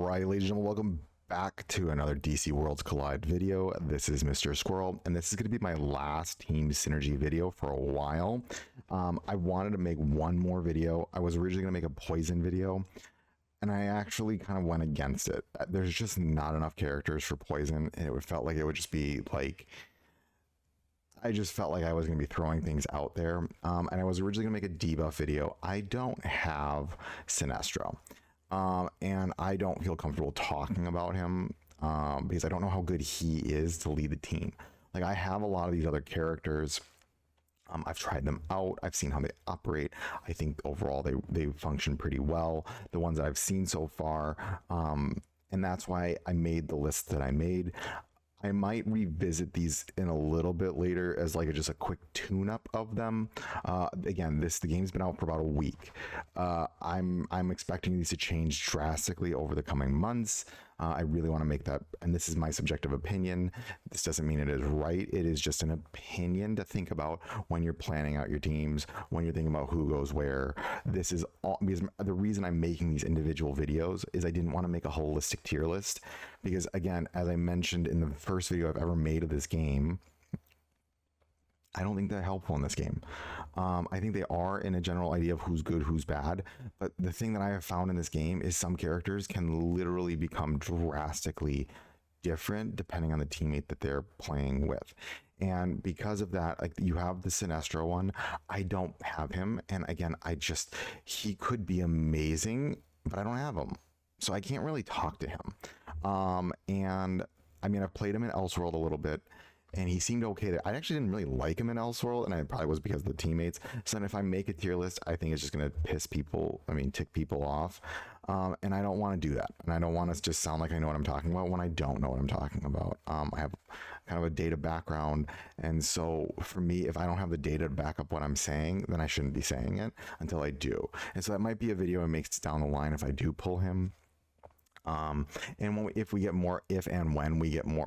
Alright, ladies and gentlemen, welcome back to another DC Worlds Collide video. This is Mr.Squarrel, and this is going to be my last team synergy video for a while. I wanted to make one more video. I was originally going to make a poison video, and I actually kind of went against it. There's just not enough characters for poison, and it felt like it would just be like... I just felt like I was going to be throwing things out there, and I was originally going to make a debuff video. I don't have Sinestro. And I don't feel comfortable talking about him because I don't know how good he is to lead the team. Like, I have a lot of these other characters. I've tried them out. I've seen how they operate. I think overall they function pretty well. The ones that I've seen so far. And that's why I made the list that I made. I might revisit these in a little bit later as like just a quick tune-up of them. Again, the game's been out for about a week. I'm expecting these to change drastically over the coming months. I really want to make that, and this is my subjective opinion. This doesn't mean it is right. It is just an opinion to think about when you're planning out your teams, when you're thinking about who goes where. This is all because the reason I'm making these individual videos is I didn't want to make a holistic tier list because, again, as I mentioned in the first video I've ever made of this game, I don't think they're helpful in this game. I think they are in a general idea of who's good, who's bad. But the thing that I have found in this game is some characters can literally become drastically different depending on the teammate that they're playing with. And because of that, like, you have the Sinestro one. I don't have him. And again, he could be amazing, but I don't have him. So I can't really talk to him. And I mean, I've played him in Elseworld a little bit, and he seemed okay there. I actually didn't really like him in Elseworld, and it probably was because of the teammates. So then if I make a tier list, I think it's just going to tick people off. And I don't want to do that. And I don't want to just sound like I know what I'm talking about when I don't know what I'm talking about. I have kind of a data background. And so for me, if I don't have the data to back up what I'm saying, then I shouldn't be saying it until I do. And so that might be a video I make down the line if I do pull him. And if we get more, when we get more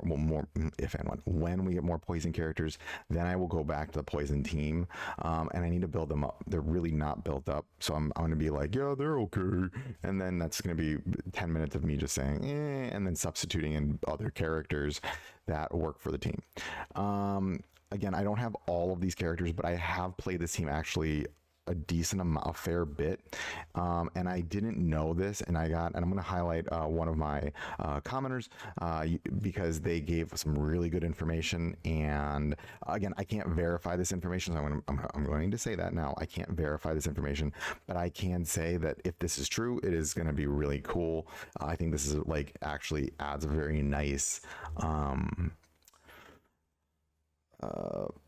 poison characters, then I will go back to the poison team. And I need to build them up. They're really not built up. So I'm going to be like, yeah, they're okay. And then that's going to be 10 minutes of me just saying, and then substituting in other characters that work for the team. Again, I don't have all of these characters, but I have played this team actually a decent amount, a fair bit, and I didn't know this, and I'm going to highlight one of my commenters because they gave some really good information. And again, I can't verify this information, so I'm going to say that now. I can't verify this information, but I can say that if this is true, it is going to be really cool. I think this is like actually adds a very nice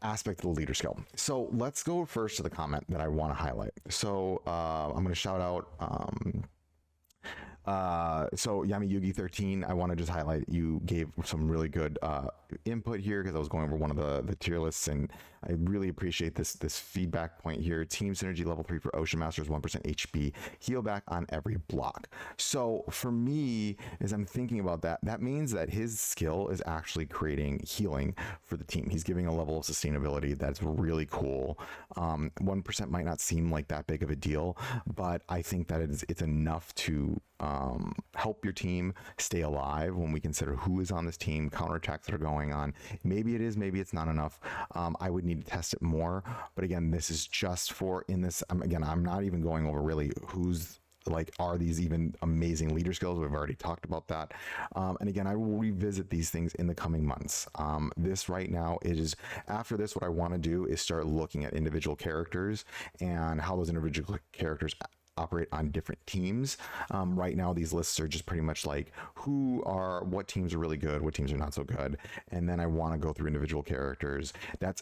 aspect of the leader skill. So let's go first to the comment that I want to highlight. So I'm going to shout out so Yami Yugi 13, I want to just highlight, you gave some really good input here because I was going over one of the tier lists, and I really appreciate this feedback point here. Team synergy level 3 for Ocean Masters, 1% HP, heal back on every block. So for me, as I'm thinking about that, that means that his skill is actually creating healing for the team. He's giving a level of sustainability that's really cool. 1% might not seem like that big of a deal, but I think that it's enough to help your team stay alive when we consider who is on this team, counterattacks that are going on. Maybe it is, maybe it's not enough. I would need to test it more, but again, this is just for in this. Again, I'm not even going over really who's like, are these even amazing leader skills? We've already talked about that. And again, I will revisit these things in the coming months. This right now, it is after this, what I want to do is start looking at individual characters and how those individual characters operate on different teams. Right now, these lists are just pretty much like what teams are really good, what teams are not so good, and then I want to go through individual characters.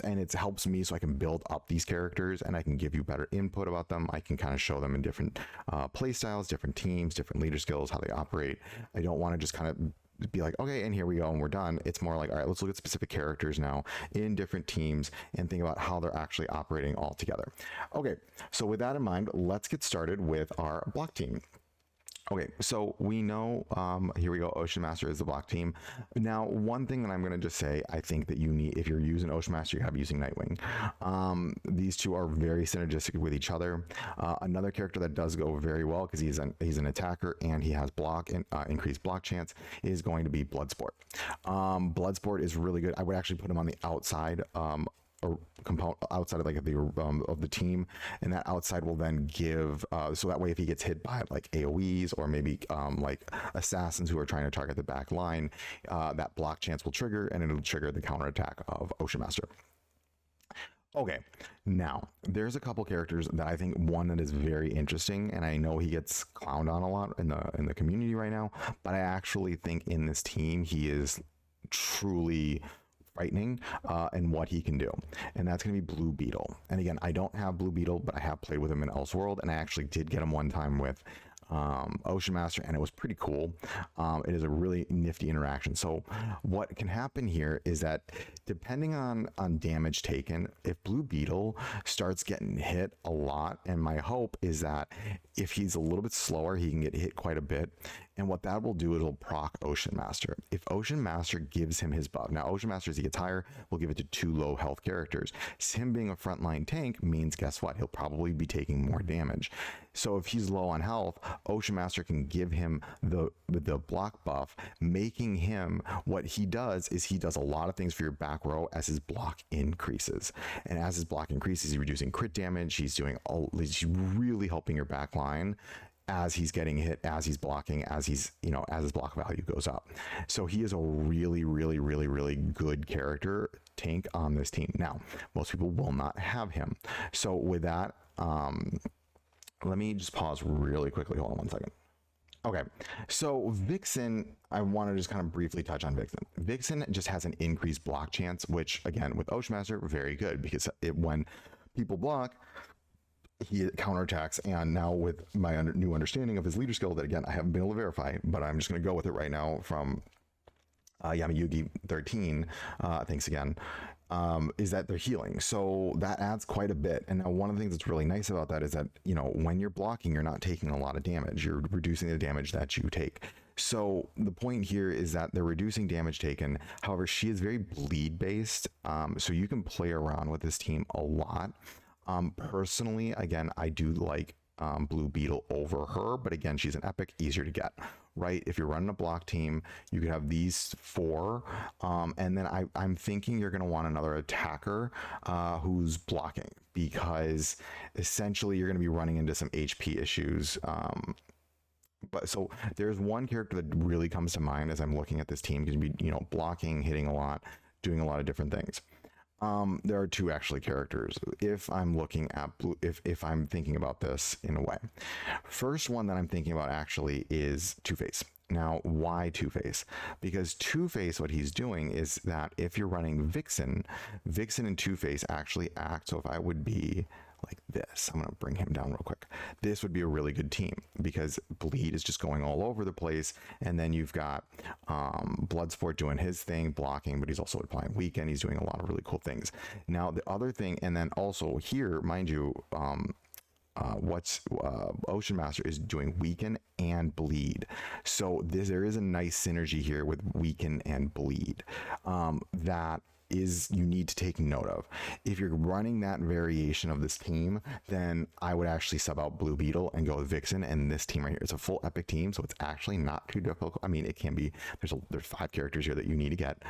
And it helps me so I can build up these characters and I can give you better input about them. I can kind of show them in different play styles, different teams, different leader skills, how they operate. I don't want to just kind of be like, okay, and here we go, and we're done. It's more like, all right, let's look at specific characters now in different teams and think about how they're actually operating all together. Okay, so with that in mind, let's get started with our block team. Okay, so we know, here we go, Ocean Master is the block team. Now, one thing that I'm going to just say, I think that you need, if you're using Ocean Master, you have to be using Nightwing. These two are very synergistic with each other. Another character that does go very well, because he's an attacker and he has block and increased block chance, is going to be Bloodsport. Bloodsport is really good. I would actually put him on the outside, or component outside of like of the team, and that outside will then give so that way if he gets hit by like AoEs or maybe like assassins who are trying to target the back line, that block chance will trigger and it'll trigger the counterattack of Ocean Master. Okay, now there's a couple characters that I think, one that is very interesting, and I know he gets clowned on a lot in the community right now, but I actually think in this team he is truly frightening and what he can do, and that's going to be Blue Beetle. And again, I don't have Blue Beetle, but I have played with him in Elseworld, and I actually did get him one time with Ocean Master, and it was pretty cool. It is a really nifty interaction. So what can happen here is that depending on damage taken, if Blue Beetle starts getting hit a lot, and my hope is that if he's a little bit slower, he can get hit quite a bit. And what that will do, it'll proc Ocean Master. If Ocean Master gives him his buff, now Ocean Master, as he gets higher, will give it to 2 low health characters. Him being a frontline tank means, guess what? He'll probably be taking more damage. So if he's low on health, Ocean Master can give him the block buff, making him, what he does is he does a lot of things for your back row as his block increases. And as his block increases, he's reducing crit damage. He's really helping your back line as he's getting hit, as he's blocking, as he's, as his block value goes up. So he is a really, really, really, really good character tank on this team. Now, most people will not have him. So with that, let me just pause really quickly. Hold on one second. Okay, so Vixen, I want to just kind of briefly touch on Vixen. Vixen just has an increased block chance, which again, with Ocean Master, very good, because when people block, he counterattacks. And now with my new understanding of his leader skill that, again, I haven't been able to verify, but I'm just going to go with it right now from Yamayugi 13, thanks again, is that they're healing. So that adds quite a bit. And now one of the things that's really nice about that is that, when you're blocking, you're not taking a lot of damage. You're reducing the damage that you take. So the point here is that they're reducing damage taken. However, she is very bleed based. So you can play around with this team a lot. Personally, again, I do like Blue Beetle over her, but again, she's an epic, easier to get, right? If you're running a block team, you could have these 4, and then I'm thinking you're going to want another attacker who's blocking, because essentially you're going to be running into some HP issues. But so there's one character that really comes to mind as I'm looking at this team, because be blocking, hitting a lot, doing a lot of different things. There are 2 actually characters if I'm looking at if I'm thinking about this in a way. First one that I'm thinking about actually is Two-Face. Now, why Two-Face? Because Two-Face, what he's doing is that if you're running Vixen and Two-Face actually act. So if I would be like this, I'm going to bring him down real quick. This would be a really good team, because Bleed is just going all over the place. And then you've got Bloodsport doing his thing, blocking, but he's also applying weaken. He's doing a lot of really cool things. Now, the other thing, and then also here, mind you, Ocean Master is doing weaken and bleed. So there is a nice synergy here with weaken and bleed that is you need to take note of. If you're running that variation of this team, then I would actually sub out Blue Beetle and go with Vixen and this team right here. It's a full epic team, so it's actually not too difficult. I mean, it can be. There's 5 characters here that you need to get.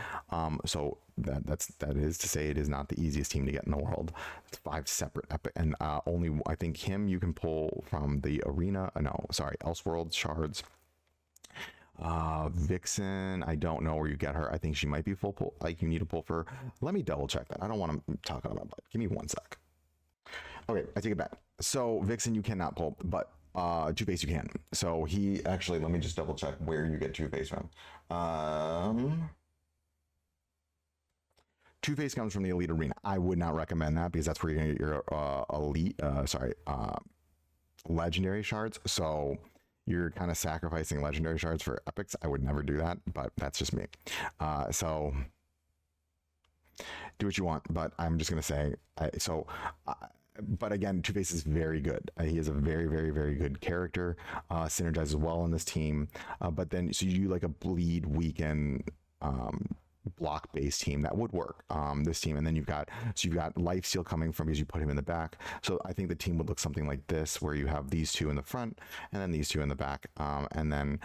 So that is to say, it is not the easiest team to get in the world. It's 5 separate epic, and only I think him you can pull from the arena. Elseworld shards. Vixen, I don't know where you get her. I think she might be full pull. Like, you need to pull for her. Let me double check that. I don't want to talk about it, but give me one sec. Okay, I take it back. So Vixen you cannot pull, but Two-Face you can. So he actually, let me just double check where you get Two-Face from. Two-Face comes from the Elite Arena. I would not recommend that, because that's where you're gonna get your legendary shards. So you're kind of sacrificing legendary shards for epics. I would never do that, but that's just me. So do what you want, but I'm just going to say, but again, Two-Face is very good. He is a very, very, very good character. Synergizes well on this team. But then, so you do like a bleed weaken block based team that would work. This team, and then you've got life steal coming from because you put him in the back. So I think the team would look something like this, where you have these two in the front and then these two in the back, and then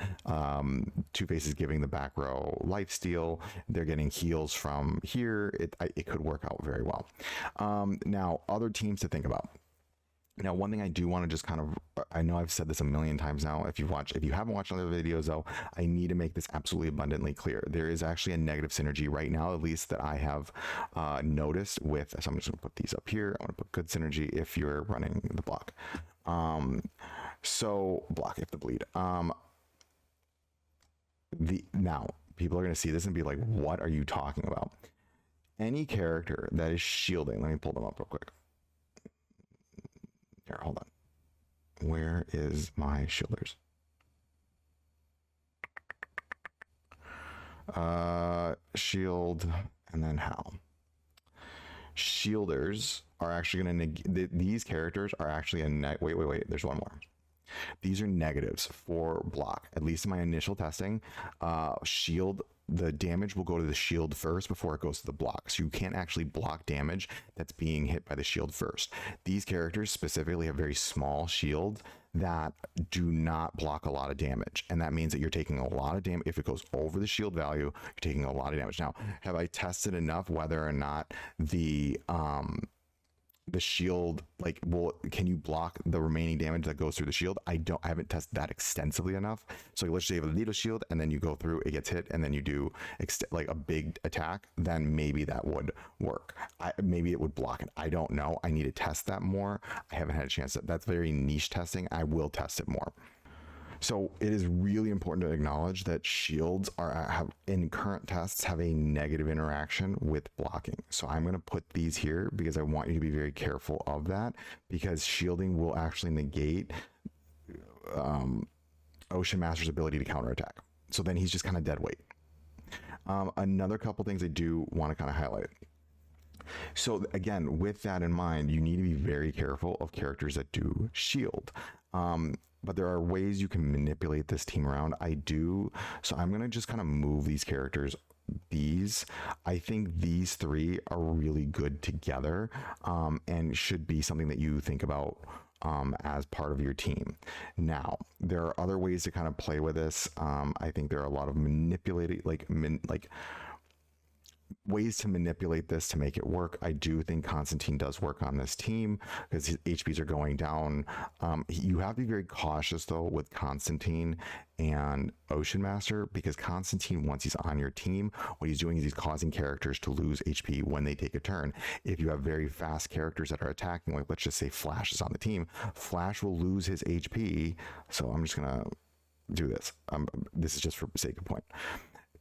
Two-Face is giving the back row life steal. They're getting heals from here. It could work out very well. Now, other teams to think about. Now, one thing I do want to just kind of, I know I've said this a million times now. If you haven't watched other videos though, I need to make this absolutely abundantly clear. There is actually a negative synergy right now, at least that I have noticed with, so I'm just gonna put these up here. I'm gonna put good synergy if you're running the block. So block if the bleed. Now people are gonna see this and be like, what are you talking about? Any character that is shielding, let me pull them up real quick. Here, hold on. Where is my shielders? Shield, and then how? Shielders are actually going to these characters are actually a wait. There's one more. These are negatives for block. At least in my initial testing, shield. The damage will go to the shield first before it goes to the block. So you can't actually block damage that's being hit by the shield first. These characters specifically have very small shields that do not block a lot of damage. And that means that you're taking a lot of damage. If it goes over the shield value, you're taking a lot of damage. Now, have I tested enough whether or not the shield, like, can you block the remaining damage that goes through the shield? I haven't tested that extensively enough. So let's say you have a needle shield and then you go through, it gets hit, and then you do like a big attack, then maybe that would work. Maybe it would block it. I don't know. I need to test that more. I haven't had a chance. That's very niche testing. I will test it more. So it is really important to acknowledge that shields in current tests have a negative interaction with blocking. So I'm going to put these here because I want you to be very careful of that, because shielding will actually negate Ocean Master's ability to counterattack. So then he's just kind of dead weight. Another couple things I do want to kind of highlight. So again, with that in mind, you need to be very careful of characters that do shield. But there are ways you can manipulate this team around. So I'm going to just kind of move these characters. I think these three are really good together, and should be something that you think about as part of your team. Now, there are other ways to kind of play with this. I think there are a lot of ways to manipulate this to make it work. I do think Constantine does work on this team because his HPs are going down. You have to be very cautious though with Constantine and Ocean Master, because Constantine, once he's on your team, what he's doing is he's causing characters to lose HP when they take a turn. If you have very fast characters that are attacking, like let's just say Flash is on the team, Flash will lose his HP. So I'm just gonna do this. This is just for sake of point.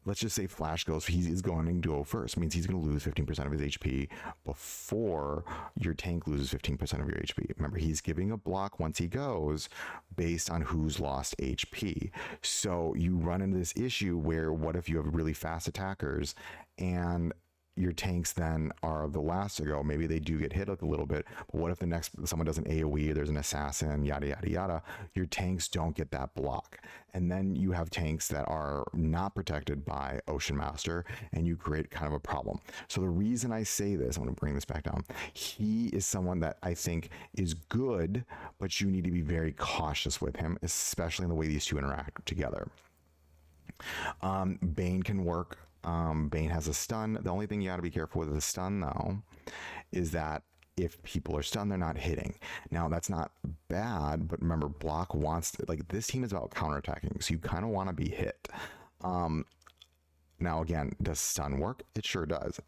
Let's just say Flash goes, he is going to go first. It means he's going to lose 15% of his HP before your tank loses 15% of your HP. Remember, he's giving a block once he goes based on who's lost HP. So you run into this issue where, what if you have really fast attackers and your tanks then are the last to go? Maybe they do get hit a little bit, but what if someone does an AoE, there's an assassin, yada yada yada, your tanks don't get that block, and then you have tanks that are not protected by Ocean Master, and you create kind of a problem. So the reason I say this, I'm going to bring this back down, he is someone that I think is good, but you need to be very cautious with him, especially in the way these two interact together. Bane can work. Bane has a stun. The only thing you got to be careful with the stun though is that if people are stunned, they're not hitting. Now that's not bad, but remember, block wants to, like, this team is about counterattacking, so you kind of want to be hit. Now again, does stun work? It sure does.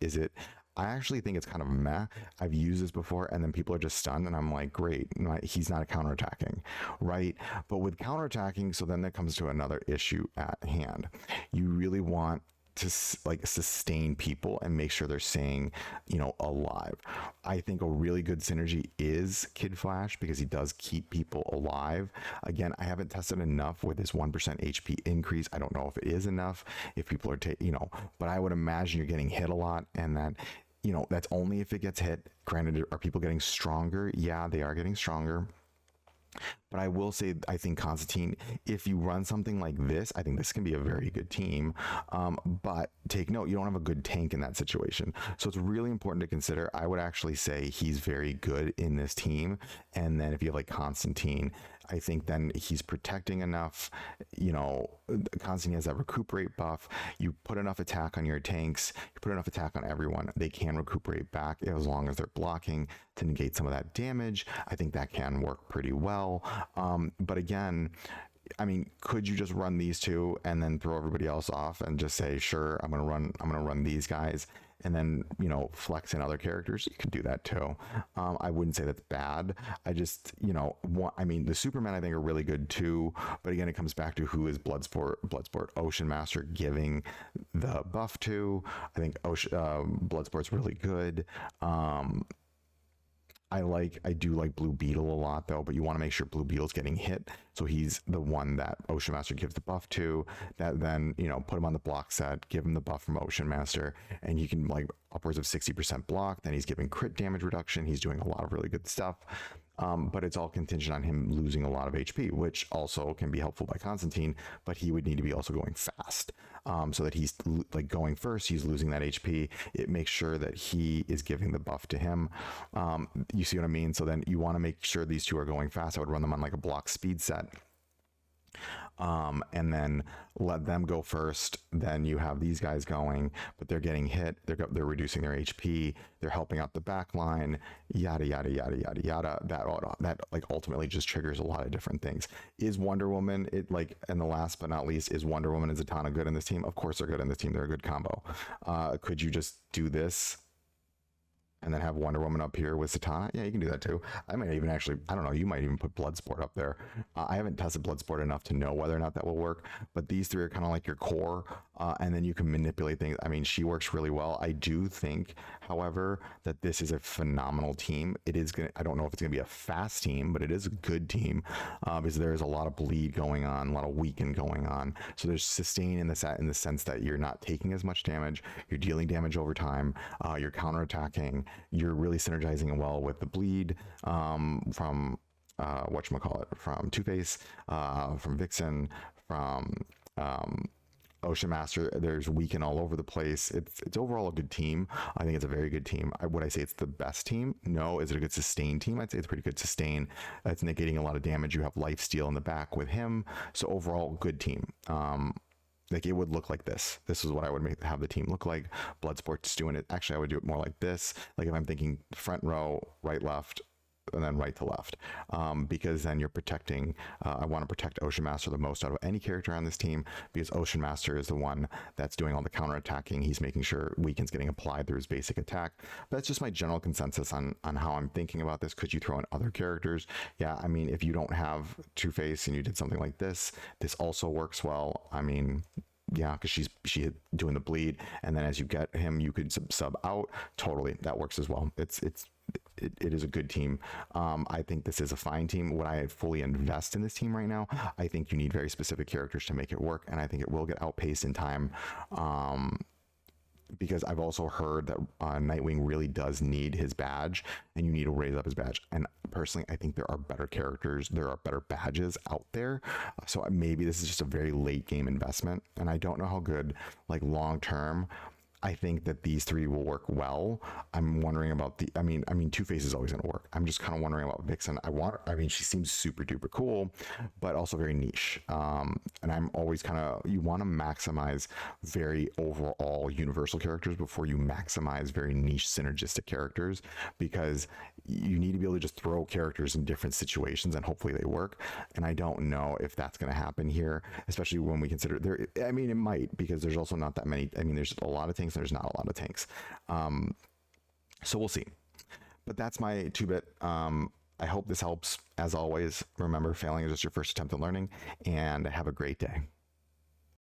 I actually think it's kind of meh. I've used this before and then people are just stunned and I'm like, great, he's not counterattacking, right? But with counterattacking, so then that comes to another issue at hand. You really want to like sustain people and make sure they're staying, alive. I think a really good synergy is Kid Flash because he does keep people alive. Again, I haven't tested enough with this 1% HP increase. I don't know if it is enough, if people are but I would imagine you're getting hit a lot, and that you know, that's only if it gets hit. Granted, are people getting stronger? Yeah, they are getting stronger. But I will say, I think Constantine, if you run something like this, I think this can be a very good team. But take note, you don't have a good tank in that situation. So it's really important to consider. I would actually say he's very good in this team. And then if you have like Constantine, I think then he's protecting enough. You know, Constantine has that recuperate buff. You put enough attack on your tanks, you put enough attack on everyone, they can recuperate back as long as they're blocking to negate some of that damage. I think that can work pretty well. But again, I mean, could you just run these two and then throw everybody else off and just say, sure, I'm gonna run these guys, and then, you know, flex in other characters? You could do that too. I wouldn't say that's bad. I just, you know, I mean, the Supermen I think are really good too. But again, it comes back to who is Bloodsport Ocean Master giving the buff to. I think Bloodsport's really good. I do like Blue Beetle a lot though, but you want to make sure Blue Beetle's getting hit. So he's the one that Ocean Master gives the buff to, that then, you know, put him on the block set, give him the buff from Ocean Master, and he can like upwards of 60% block. Then he's giving crit damage reduction. He's doing a lot of really good stuff. But it's all contingent on him losing a lot of HP, which also can be helpful by Constantine, but he would need to be also going fast, so that he's like going first, he's losing that HP. It makes sure that he is giving the buff to him. You see what I mean? So then you want to make sure these two are going fast. I would run them on like a block speed set. And then let them go first. Then you have these guys going, but they're getting hit. They're reducing their HP. They're helping out the back line. Yada yada yada yada yada. That like ultimately just triggers a lot of different things. Is Wonder Woman and the last but not least, is Wonder Woman and Zatanna good in this team? Of course they're good in this team. They're a good combo. Could you just do this and then have Wonder Woman up here with Zatanna? Yeah, you can do that too. I might even actually, I don't know, you might even put Bloodsport up there. I haven't tested Bloodsport enough to know whether or not that will work, but these three are kind of like your core, and then you can manipulate things. I mean, she works really well. I do think, however, that this is a phenomenal team. It is gonna, I don't know if it's gonna be a fast team, but it is a good team, because there is a lot of bleed going on, a lot of weaken going on. So there's sustain in the sense that you're not taking as much damage, you're dealing damage over time, you're counterattacking, you're really synergizing well with the bleed from whatchamacallit, from Two-Face, from Vixen, from Ocean Master. There's weaken all over the place. It's overall a good team. I think it's a very good team. Would I say it's the best team? No. Is it a good sustain team? I'd say it's a pretty good sustain. It's negating a lot of damage. You have life steal in the back with him. So overall, good team. Like it would look like this. This is what I would have the team look like. Bloodsport's doing it. Actually, I would do it more like this. Like if I'm thinking front row, right, left, and then right to left, because then you're protecting. I want to protect Ocean Master the most out of any character on this team, because Ocean Master is the one that's doing all the counterattacking. He's making sure weaken's getting applied through his basic attack. But that's just my general consensus on how I'm thinking about this. Could you throw in other characters? Yeah, I mean, if you don't have Two-Face and you did something like this also works well. I mean, yeah, because she's doing the bleed, and then as you get him, you could sub out. Totally, that works as well. It is a good team. I think this is a fine team. Would I fully invest in this team right now? I think you need very specific characters to make it work, and I think it will get outpaced in time. Because I've also heard that Nightwing really does need his badge, and you need to raise up his badge. And personally, I think there are better characters, there are better badges out there. So maybe this is just a very late game investment, and I don't know how good, like long term, I think that these three will work well. I'm wondering about I mean, Two-Face is always going to work. I'm just kind of wondering about Vixen. I mean, she seems super duper cool, but also very niche. And I'm always kind of, you want to maximize very overall universal characters before you maximize very niche synergistic characters, because you need to be able to just throw characters in different situations and hopefully they work. And I don't know if that's going to happen here, especially when we consider there. I mean, it might, because there's also not that many. I mean, there's a lot of tanks. There's not a lot of tanks. So we'll see. But that's my 2-bit. I hope this helps. As always, remember, failing is just your first attempt at learning, and have a great day.